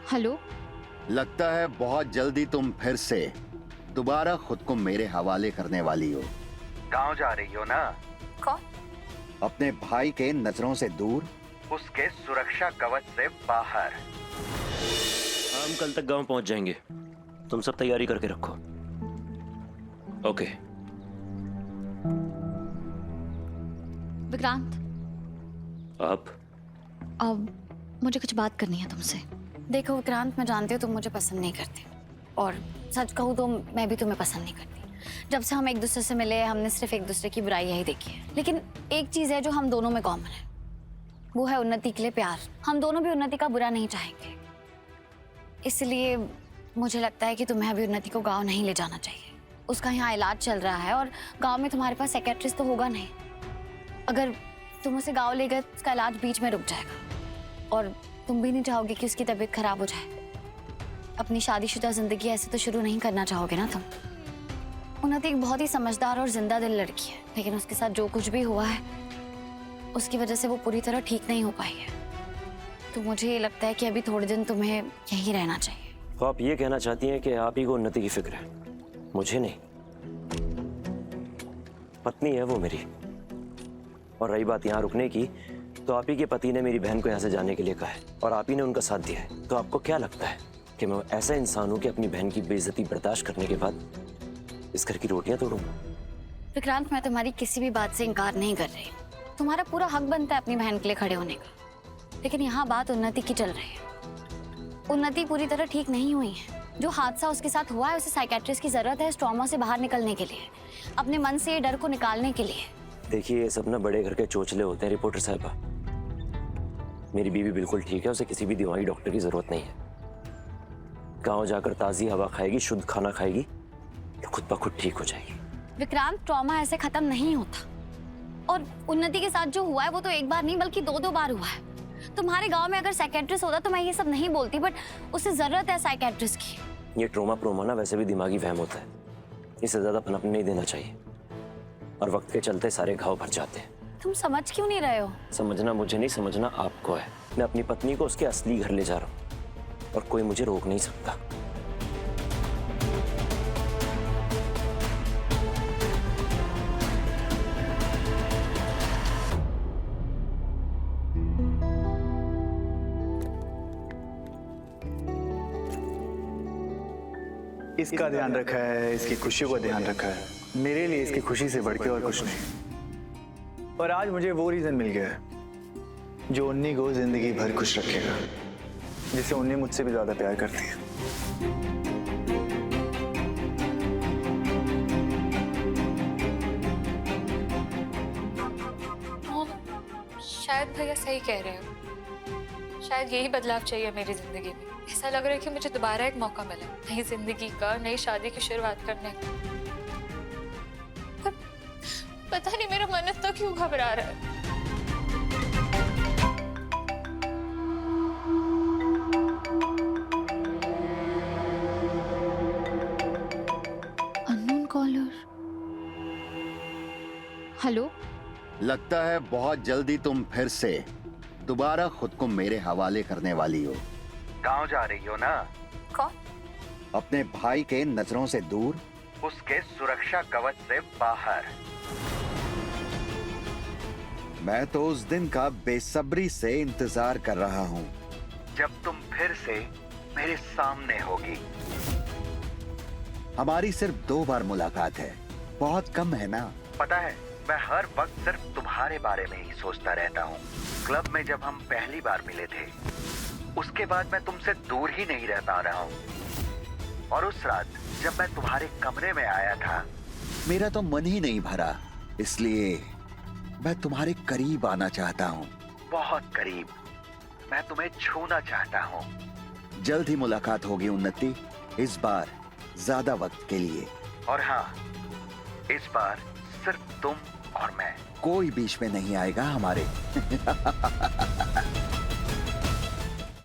Hello. लगता है बहुत जल्दी तुम फिर से दोबारा खुद को मेरे हवाले करने वाली हो। गांव जा रही हो ना? कौन? अपने भाई के नजरों से दूर, उसके सुरक्षा कवच से बाहर। हम कल तक गांव पहुंच जाएंगे। तुम सब तैयारी करके रखो। ओके। विक्रांत, अब मुझे कुछ बात करनी है तुमसे। देखो विक्रांत, मैं जानती हूँ तुम मुझे पसंद नहीं करते, और सच कहूँ तो मैं भी तुम्हें पसंद नहीं करती। जब से हम एक दूसरे से मिले हमने सिर्फ एक दूसरे की बुराई ही देखी है। लेकिन एक चीज है जो हम दोनों में कॉमन है, वो है उन्नति के लिए प्यार। हम दोनों भी उन्नति का बुरा नहीं चाहेंगे, इसलिए मुझे लगता है कि तुम्हें अभी उन्नति को गाँव नहीं ले जाना चाहिए। उसका यहाँ इलाज चल रहा है और गाँव में तुम्हारे पास साइकियाट्रिस्ट तो होगा नहीं। अगर तुम उसे गाँव ले गए उसका इलाज बीच में रुक जाएगा, और तुम भी नहीं चाहोगे कि उसकी तबीयत खराब हो जाए। अपनी शादीशुदा जिंदगी ऐसे तो शुरू नहीं करना चाहोगे ना तुम। उन्नति एक बहुत ही समझदार और जिंदा दिल लड़की है, लेकिन उसके साथ जो कुछ भी हुआ है उसकी वजह से वो पूरी तरह ठीक नहीं हो पाई है। तो मुझे ये लगता है कि अभी थोड़े दिन तुम्हें यहीं रहना चाहिए। तो आप ये कहना चाहती हैं कि आप ही को उन्नति की फिक्र है, मुझे नहीं? पत्नी है वो मेरी। और रही बात यहाँ रुकने की, तो आप ही के पति ने मेरी बहन को यहाँ से जाने के लिए कहा है और आप ही ने उनका साथ दिया है। तो आपको क्या लगता है कि मैं ऐसा इंसान हूँ कि अपनी बहन की बेइज्जती बर्दाश्त करने के बाद इस घर की रोटियां तोड़ूंगा? विक्रांत, मैं तुम्हारी किसी भी बात से इनकार नहीं कर रही। तुम्हारा पूरा हक बनता है अपनी बहन के लिए खड़े होने का, लेकिन यहाँ बात उन्नति की चल रही है। उन्नति पूरी तरह ठीक नहीं हुई है। जो हादसा उसके साथ हुआ है उसे साइकियाट्रिस्ट की जरूरत है इस ट्रॉमा से बाहर निकलने के लिए, अपने मन से ये डर को निकालने के लिए। देखिए, ये सब ना बड़े घर के चोचले होते हैं रिपोर्टर साहबा। मेरी बीवी बिल्कुल ठीक है, उसे किसी भी दिमागी डॉक्टर की जरूरत नहीं है। गांव जाकर ताजी हवा खाएगी, शुद्ध खाना खाएगी, तो खुद ब खुद ठीक हो जाएगी। विक्रांत, ट्रॉमा ऐसे खत्म नहीं होता, और उन्नति के साथ जो हुआ है वो तो एक बार नहीं बल्कि दो बार हुआ है। तुम्हारे गांव में अगर साइकियाट्रिस्ट होता तो मैं ये सब नहीं बोलती, बट उसे जरूरत है साइकियाट्रिस्ट की। ये ट्रोमा प्रोमा ना वैसे भी दिमागी वहम होता है, इसे ज्यादा पनपने नहीं देना चाहिए, और वक्त के चलते सारे घाव भर जाते हैं। तुम समझ क्यों नहीं रहे हो? समझना मुझे नहीं, समझना आपको है। मैं अपनी पत्नी को उसके असली घर ले जा रहा हूँ और कोई मुझे रोक नहीं सकता। इसका ध्यान रखा है, इसकी खुशियों का ध्यान रखा है। मेरे लिए इसकी खुशी से बढ़ के और कुछ नहीं। और आज मुझे वो रीजन मिल गया है जो उन्नी को जिंदगी भर खुश रखेगा, जिसे उन्नी मुझसे भी ज्यादा प्यार करती है। शायद भैया सही कह रहे हो। शायद यही बदलाव चाहिए मेरी जिंदगी में। ऐसा लग रहा है कि मुझे दोबारा एक मौका मिले नई जिंदगी का, नई शादी की शुरुआत करने का। पर पता नहीं मेरा मन तो क्यों घबरा रहा है। Unknown caller. हेलो। लगता है बहुत जल्दी तुम फिर से दोबारा खुद को मेरे हवाले करने वाली हो। गांव जा रही हो ना? कौन? अपने भाई के नजरों से दूर, उसके सुरक्षा कवच से बाहर। मैं तो उस दिन का बेसब्री से इंतजार कर रहा हूँ जब तुम फिर से मेरे सामने होगी। हमारी सिर्फ 2 बार मुलाकात है, बहुत कम है ना? पता है, मैं हर वक्त सिर्फ तुम्हारे बारे में ही सोचता रहता हूँ। क्लब में जब हम पहली बार मिले थे, उसके बाद मैं तुमसे दूर ही नहीं रह पा रहा हूँ। और उस रात जब मैं तुम्हारे कमरे में आया था, मेरा तो मन ही नहीं भरा, इसलिए मैं तुम्हारे करीब आना चाहता हूँ, बहुत करीब। मैं तुम्हें छूना चाहता हूँ। जल्द ही मुलाकात होगी उन्नति, इस बार ज्यादा वक्त के लिए। और हाँ, इस बार सिर्फ तुम और मैं, कोई बीच में नहीं आएगा हमारे।